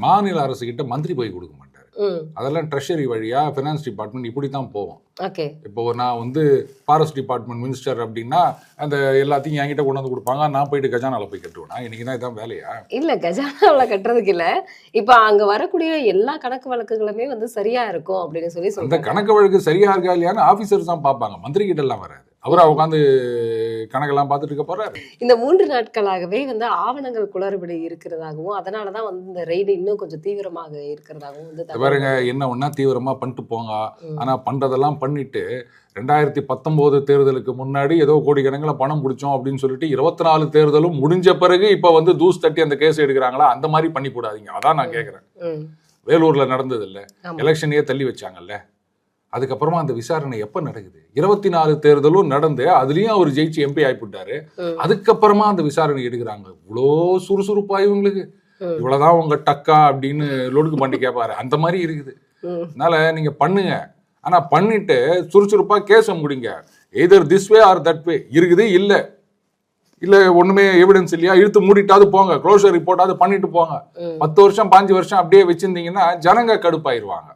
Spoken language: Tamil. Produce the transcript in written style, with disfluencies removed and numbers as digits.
மாநில அரசு கிட்ட மந்திரி போய் கொடுக்க மாட்டாரு. அதெல்லாம் ட்ரெஷரி வழியா ஃபினான்ஸ் டிபார்ட்மெண்ட் இப்படி தான் போவோம். இப்போ நான் வந்து ஃபாரஸ்ட் டிபார்ட்மெண்ட் மினிஸ்டர் அப்படின்னா அந்த எல்லாத்தையும் என்கிட்ட கொண்டு வந்து கொடுப்பாங்க, நான் போயிட்டு கஜானால போய் கட்டுவேனா? இன்னைக்கு தான் இதான் வேலையா? இல்ல கஜானாவில் கட்டுறதுக்கு இல்ல, இப்ப அங்க வரக்கூடிய எல்லா கணக்கு வழக்குகளுமே வந்து சரியா இருக்கும் அப்படின்னு சொல்லி அந்த சொல்றாங்க. கணக்கு வழக்கு சரியா இருக்கா இல்லையான்னு ஆபீசர்ஸ் தான் பார்ப்பாங்க, மந்திரி கிட்ட எல்லாம் வராது. அவரா உட்காந்து கணக்கெல்லாம் பார்த்துட்டு இருக்க போறாரு. இந்த 3 நாட்களாகவே வந்து ஆவணங்கள் குளறுபடி இருக்கிறதாகவும், அதனாலதான் வந்து இந்த ரெய்டு இன்னும் கொஞ்சம் தீவிரமாக இருக்கிறதாகவும் வந்து பாருங்க, என்ன ஒன்னா தீவிரமா பண்ணிட்டு போங்க. ஆனா பண்றதெல்லாம் பண்ணிட்டு 2019 தேர்தலுக்கு முன்னாடி ஏதோ கோடிக்கணக்கில் பணம் பிடிச்சோம் அப்படின்னு சொல்லிட்டு 24 தேர்தலும் முடிஞ்ச பிறகு இப்ப வந்து தூஸ் தட்டி அந்த கேஸ் எடுக்கிறாங்களா? அந்த மாதிரி பண்ணி கூடாதீங்க. அதான் நான் கேட்கிறேன். வேலூர்ல நடந்தது இல்ல, எலெக்ஷனையே தள்ளி வச்சாங்கல்ல, அதுக்கப்புறமா அந்த விசாரணை எப்ப நடக்குது? 24 தேர்தலும் நடந்து அதுலயும் அவர் ஜெயிச்சு எம்பி ஆயிட்டாரு. அதுக்கப்புறமா அந்த விசாரணை எடுக்கிறாங்க. இவ்வளோ சுறுசுறுப்பா இவங்களுக்கு, இவ்வளவுதான் உங்க டக்கா அப்படின்னு லொடுக்கு பண்ணி கேட்பாரு. அந்த மாதிரி இருக்குது. அதனால நீங்க பண்ணுங்க, ஆனா பண்ணிட்டு சுறுசுறுப்பா கேஸ முடிங்க. Either this way or that way. இருக்குது இல்ல ஒண்ணுமே எவிடன்ஸ் இல்லையா, இழுத்து மூடிட்டாவது போங்க, க்ளோஷர் ரிப்போர்ட்டாவது பண்ணிட்டு போங்க. 10 வருஷம் 5 வருஷம் அப்படியே வச்சிருந்தீங்கன்னா ஜனங்க கடுப்பாயிருவாங்க.